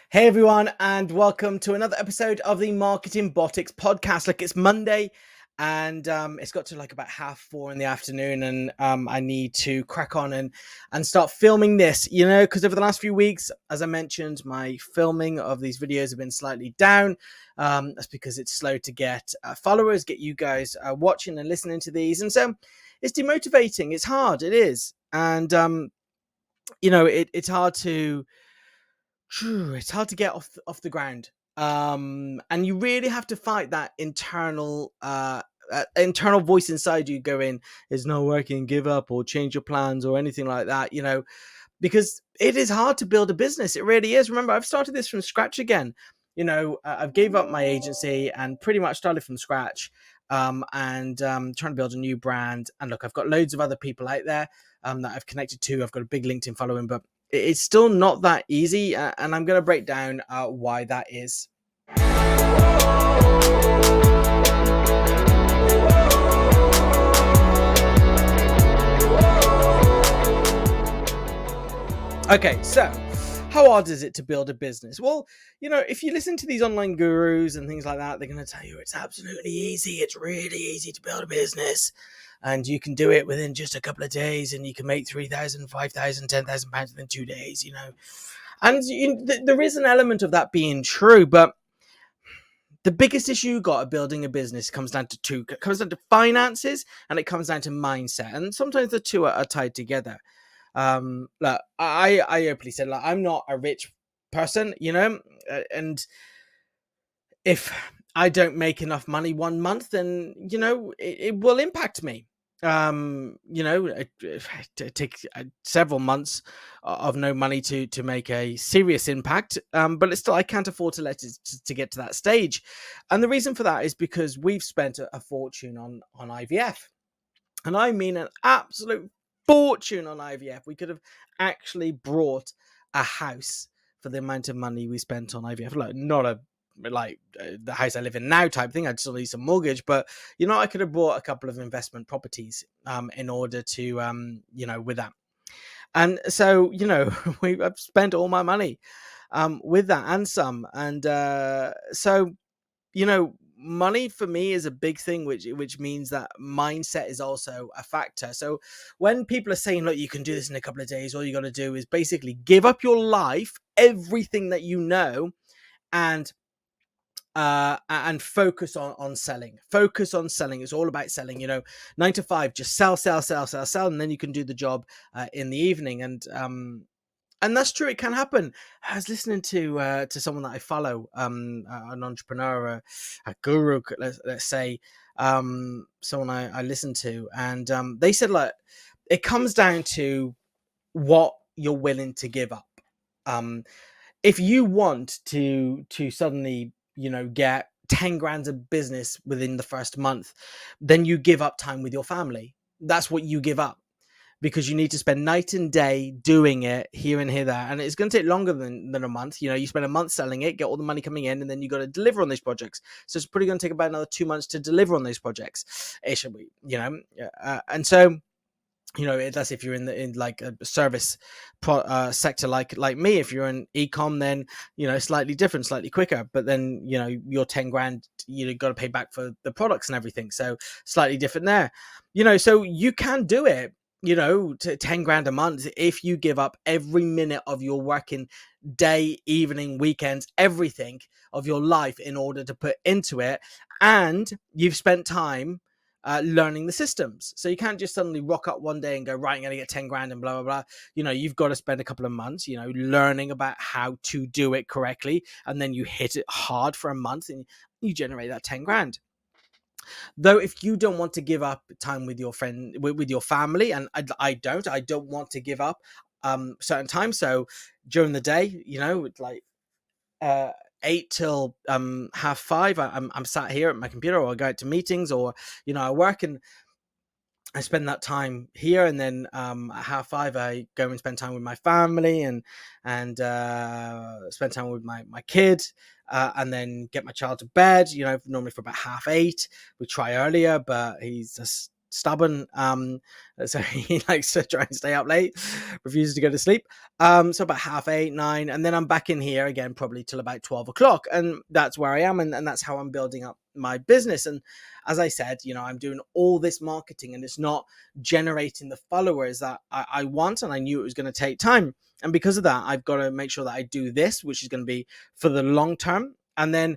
Hey everyone, and welcome to another episode of the Marketing Botics podcast. Look, it's Monday, and it's got to like about 4:30 in the afternoon, and I need to crack on and start filming this. Because over the last few weeks, as I mentioned, my filming of these videos have been slightly down. That's because it's slow to get followers, get you guys watching and listening to these, and so it's demotivating. It's hard. It is, and it's hard to get off the ground. And you really have to fight that internal voice inside you going, it's not working, give up or change your plans or anything like that, because it is hard to build a business. It really is. Remember, I've started this from scratch again. I've gave up my agency and pretty much started from scratch. And trying to build a new brand. And look, I've got loads of other people out there that I've connected to. I've got a big LinkedIn following, but it's still not that easy, and I'm going to break down why that is. Okay, so how hard is it to build a business? Well, if you listen to these online gurus and things like that, they're going to tell you it's absolutely easy. It's really easy to build a business, and you can do it within just a couple of days, and you can make 3,000, 5,000, 10,000 pounds within 2 days. And there is an element of that being true, but the biggest issue you got at building a business comes down to two. It comes down to finances, and it comes down to mindset, and sometimes the two are tied together. Look, I openly said, like, I'm not a rich person, and if I don't make enough money one month, then it will impact me. It takes several months of no money to make a serious impact. But it's still, I can't afford to let it to get to that stage, and the reason for that is because we've spent a fortune on IVF, and I mean an absolute fortune on IVF. We could have actually brought a house for the amount of money we spent on IVF. Like, not a the house I live in now type thing. I'd still need some mortgage, but I could have bought a couple of investment properties in order to with that. And so I've spent all my money with that and some, and so money for me is a big thing, which means that mindset is also a factor. So when people are saying, look, you can do this in a couple of days, all you got to do is basically give up your life, everything that you know, and focus on selling. Focus on selling. It's all about selling. 9 to 5, just sell, and then you can do the job in the evening. And that's true. It can happen. I was listening to someone that I follow, an entrepreneur, a guru, let's say, someone I listen to, and they said, like, it comes down to what you're willing to give up. If you want to suddenly get 10 grand of business within the first month, then you give up time with your family. That's what you give up, because you need to spend night and day doing it here and here there, and it's going to take longer than a month. You spend a month selling it, get all the money coming in, and then you got to deliver on these projects. So it's probably going to take about another 2 months to deliver on those projects. It should be, and so that's if you're in like a service sector like me. If you're in e-com, then slightly different, slightly quicker, but then your 10 grand you got to pay back for the products and everything, so slightly different there. So you can do it to 10 grand a month if you give up every minute of your working day, evening, weekends, everything of your life in order to put into it, and you've spent time learning the systems. So you can't just suddenly rock up one day and go, right, I'm going to get 10 grand and blah, blah, blah. You've got to spend a couple of months, learning about how to do it correctly. And then you hit it hard for a month and you generate that 10 grand. Though, if you don't want to give up time with your friend, with your family, and I don't want to give up certain times. So during the day, like 8 till 5:30, I'm sat here at my computer, or I go out to meetings, or I work, and I spend that time here, and then at 5:30 I go and spend time with my family, and spend time with my kid, and then get my child to bed. Normally for about 8:30. We try earlier, but he's just stubborn. So he likes to try and stay up late, refuses to go to sleep. So about 8:30, 9, and then I'm back in here again, probably till about 12 o'clock. And that's where I am. And that's how I'm building up my business. And as I said, I'm doing all this marketing and it's not generating the followers that I want. And I knew it was going to take time. And because of that, I've got to make sure that I do this, which is going to be for the long term. And then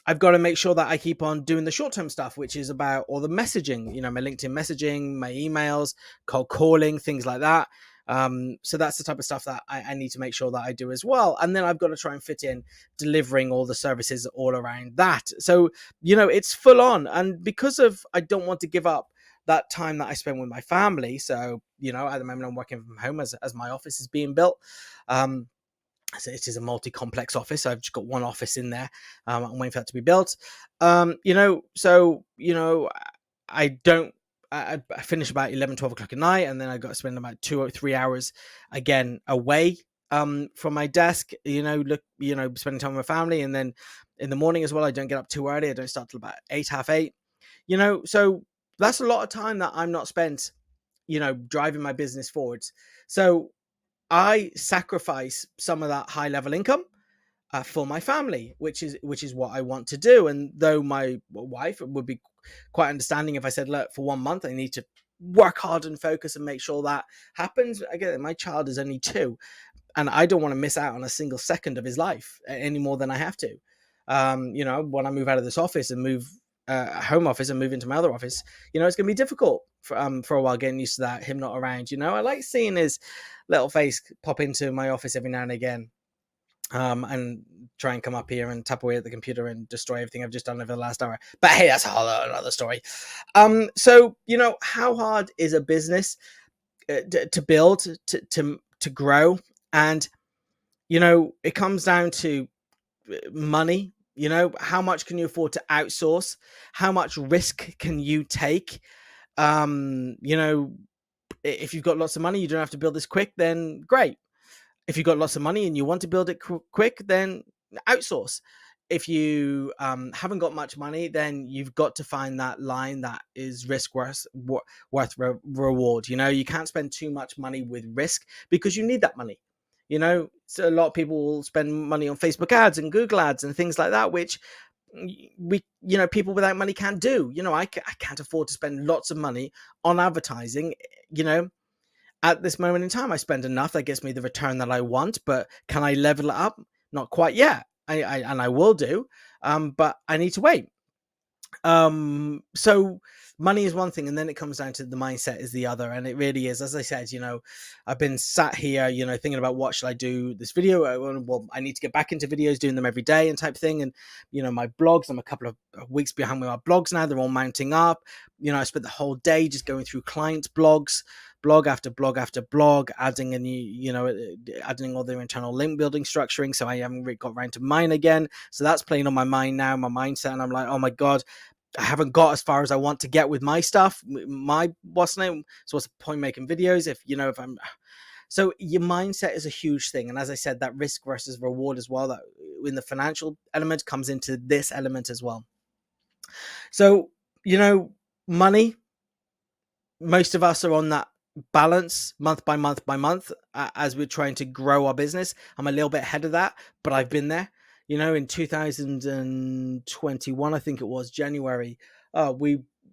I've got to make sure that I keep on doing the short-term stuff, which is about all the messaging, my LinkedIn messaging, my emails, cold calling, things like that. So that's the type of stuff that I need to make sure that I do as well. And then I've got to try and fit in delivering all the services all around that. So, it's full on. And because of, I don't want to give up that time that I spend with my family. So, at the moment I'm working from home as my office is being built. So it is a multi-complex office. I've just got one office in there. I'm waiting for that to be built. I don't. I finish about 11, 12 o'clock at night, and then I got to spend about 2 or 3 hours again away from my desk. Spending time with my family, and then in the morning as well. I don't get up too early. I don't start till about 8, half 8. So that's a lot of time that I'm not spent, driving my business forwards. So I sacrifice some of that high level income for my family, which is what I want to do. And though my wife would be quite understanding if I said, look, for 1 month, I need to work hard and focus and make sure that happens. Again, my child is only 2 and I don't want to miss out on a single second of his life any more than I have to. When I move out of this office and move home office and move into my other office, it's going to be difficult for a while getting used to that, him not around. I like seeing his little face pop into my office every now and again, and try and come up here and tap away at the computer and destroy everything I've just done over the last hour. But hey, that's a whole other story. So how hard is a business to build, to grow? And it comes down to money. How much can you afford to outsource? How much risk can you take? If you've got lots of money, you don't have to build this quick, then great. If you've got lots of money and you want to build it quick, then outsource. If you haven't got much money, then you've got to find that line that is risk worth reward. You can't spend too much money with risk because you need that money. So a lot of people will spend money on Facebook ads and Google ads and things like that, which people without money can't do. I can't afford to spend lots of money on advertising. At this moment in time, I spend enough that gets me the return that I want, but can I level it up? Not quite yet. I will do, but I need to wait. So money is one thing, and then it comes down to the mindset is the other. And it really is, as I said, I've been sat here, thinking about what should I do this video. Well, I need to get back into videos, doing them every day and type thing. And, my blogs, I'm a couple of weeks behind with my blogs now. They're all mounting up. I spent the whole day just going through clients' blogs, blog after blog after blog, adding adding all their internal link building structuring. So I haven't really got around to mine again. So that's playing on my mind now, my mindset. And I'm like, oh my God, I haven't got as far as I want to get with my stuff. What's the point making videos if I'm. So your mindset is a huge thing. And as I said, that risk versus reward as well, that in the financial element comes into this element as well. So, money, most of us are on that balance month by month by month as we're trying to grow our business. I'm a little bit ahead of that, but I've been there. In 2021, I think it was January, I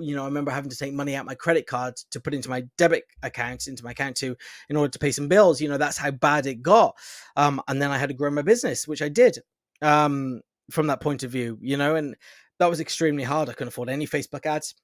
remember having to take money out my credit card to put into my debit account, in order to pay some bills. That's how bad it got. And then I had to grow my business, which I did, from that point of view, and that was extremely hard. I couldn't afford any Facebook ads.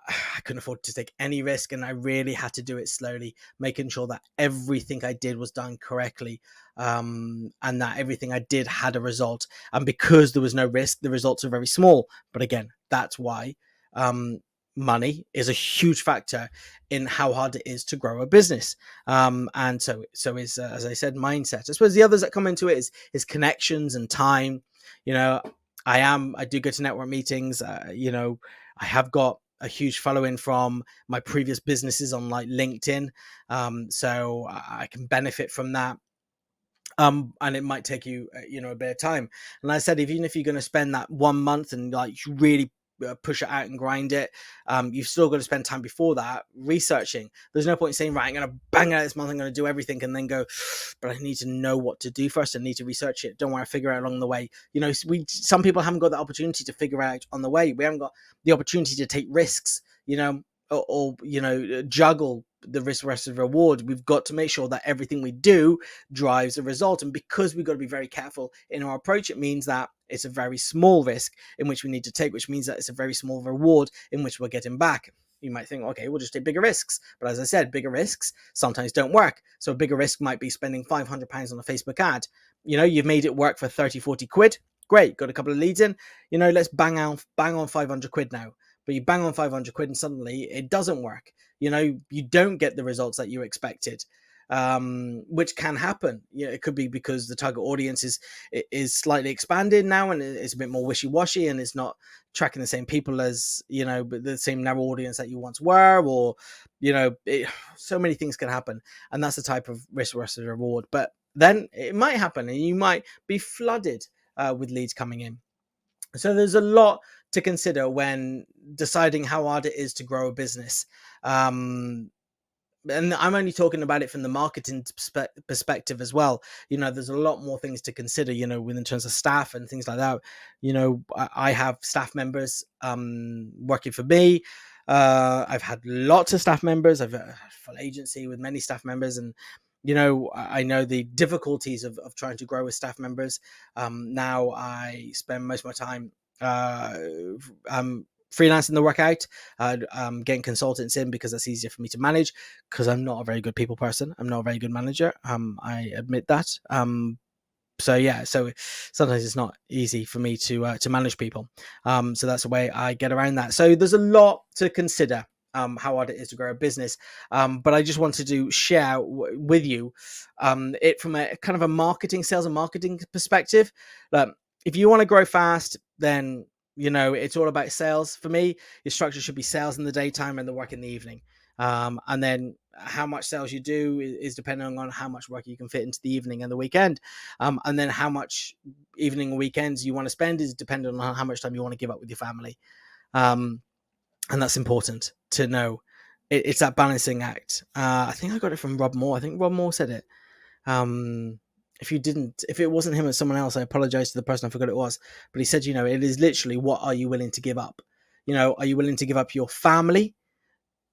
I couldn't afford to take any risk, and I really had to do it slowly, making sure that everything I did was done correctly, and that everything I did had a result. And because there was no risk, the results are very small. But again, that's why money is a huge factor in how hard it is to grow a business. And so is, as I said, mindset. I suppose the others that come into it is connections and time. I do go to network meetings. I have got a huge following from my previous businesses on like LinkedIn. So I can benefit from that. And it might take you, a bit of time. And I said, even if you're going to spend that 1 month and like really push it out and grind it. You've still got to spend time before that researching. There's no point in saying, right, I'm going to bang out this month, I'm going to do everything, and then go, but I need to know what to do first. I need to research it. Don't want to figure out along the way. Some people haven't got the opportunity to figure out on the way. We haven't got the opportunity to take risks, or juggle the risk versus reward. We've got to make sure that everything we do drives a result. And because we've got to be very careful in our approach, it means that it's a very small risk in which we need to take, which means that it's a very small reward in which we're getting back. You might think, okay, we'll just take bigger risks. But as I said, bigger risks sometimes don't work. So a bigger risk might be spending £500 on a Facebook ad. You've made it work for 30, 40 quid. Great, got a couple of leads in. Let's bang on 500 quid now. But you bang on 500 quid and suddenly it doesn't work. You don't get the results that you expected, which can happen. It could be because the target audience is slightly expanded now and it's a bit more wishy-washy and it's not tracking the same people as, but the same narrow audience that you once were, or, so many things can happen. And that's the type of risk versus reward. But then it might happen and you might be flooded with leads coming in. So there's a lot to consider when deciding how hard it is to grow a business. And I'm only talking about it from the marketing perspective as well. There's a lot more things to consider, in terms of staff and things like that. I have staff members working for me. I've had lots of staff members. I've a full agency with many staff members, and I know the difficulties of trying to grow with staff members. Now I spend most of my time freelancing the work out, getting consultants in because that's easier for me to manage, because I'm not a very good people person. I'm not a very good manager. I admit that. So sometimes it's not easy for me to manage people. So that's the way I get around that. So there's a lot to consider. How hard it is to grow a business. But I just wanted to share with you it from a kind of a sales and marketing perspective. If you want to grow fast, then, it's all about sales. For me, your structure should be sales in the daytime and the work in the evening. And then how much sales you do is depending on how much work you can fit into the evening and the weekend. And then how much evening and weekends you want to spend is dependent on how much time you want to give up with your family. And that's important to know. It's that balancing act. I think I got it from Rob Moore. I think Rob Moore said it. If it wasn't him or someone else, I apologize to the person, I forgot it was. But he said, it is literally, what are you willing to give up? Are you willing to give up your family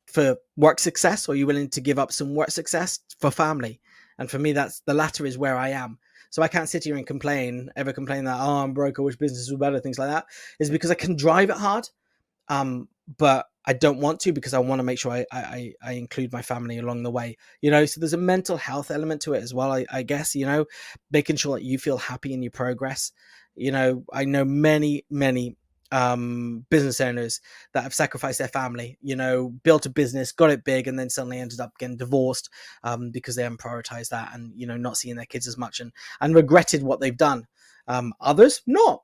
for work success, or are you willing to give up some work success for family? And for me, that's the latter is where I am. So I can't sit here and complain that, I'm broke, I wish business was better, things like that. Is because I can drive it hard. But I don't want to, because I want to make sure I include my family along the way, so there's a mental health element to it as well. I guess, making sure that you feel happy in your progress. I know many business owners that have sacrificed their family, built a business, got it big, and then suddenly ended up getting divorced because they haven't prioritized that, and not seeing their kids as much, and regretted what they've done. Others not.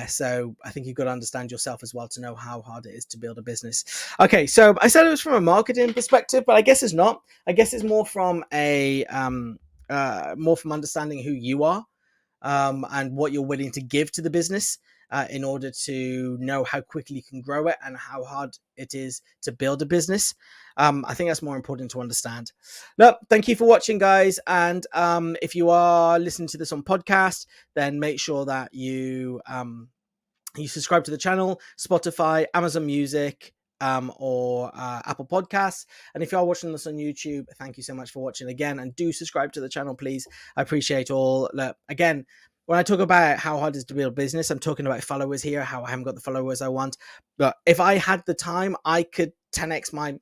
So I think you've got to understand yourself as well to know how hard it is to build a business. Okay, so I said it was from a marketing perspective, but I guess it's not. I guess it's more from more from understanding who you are, and what you're willing to give to the business, in order to know how quickly you can grow it and how hard it is to build a business. I think that's more important to understand. Look, thank you for watching, guys. And if you are listening to this on podcast, then make sure that you subscribe to the channel, Spotify, Amazon Music, or Apple Podcasts. And if you are watching this on YouTube, thank you so much for watching again, and do subscribe to the channel, please. I appreciate all. Look, again, when I talk about how hard it is to build a business, I'm talking about followers here, how I haven't got the followers I want. But if I had the time, I could 10x my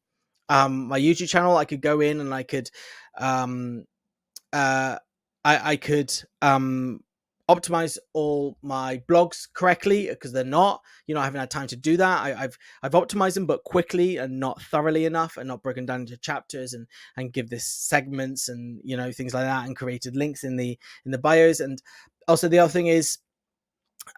YouTube channel. I could go in and I could I could optimize all my blogs correctly, because they're not, I haven't had time to do that. I've optimized them, but quickly and not thoroughly enough, and not broken down into chapters and give this segments and things like that, and created links in the bios. And also the other thing is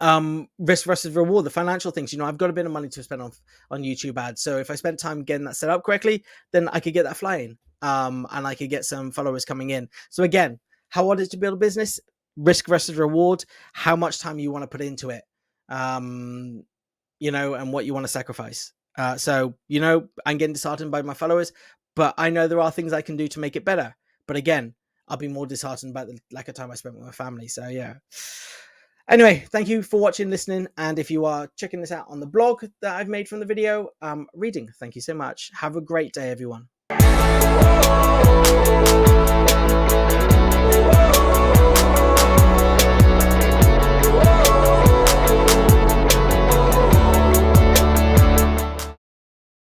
risk versus reward, the financial things. I've got a bit of money to spend on YouTube ads, so if I spent time getting that set up correctly, then I could get that flying, and I could get some followers coming in. So again, how hard is it to build a business? risk versus reward, how much time you want to put into it, you know, and what you want to sacrifice. So, you know, I'm getting disheartened by my followers, but I know there are things I can do to make it better. But again, I'll be more disheartened by the lack of time I spent with my family. So yeah. Anyway, thank you for watching, listening. And if you are checking this out on the blog that I've made from the video, reading, thank you so much. Have a great day, everyone.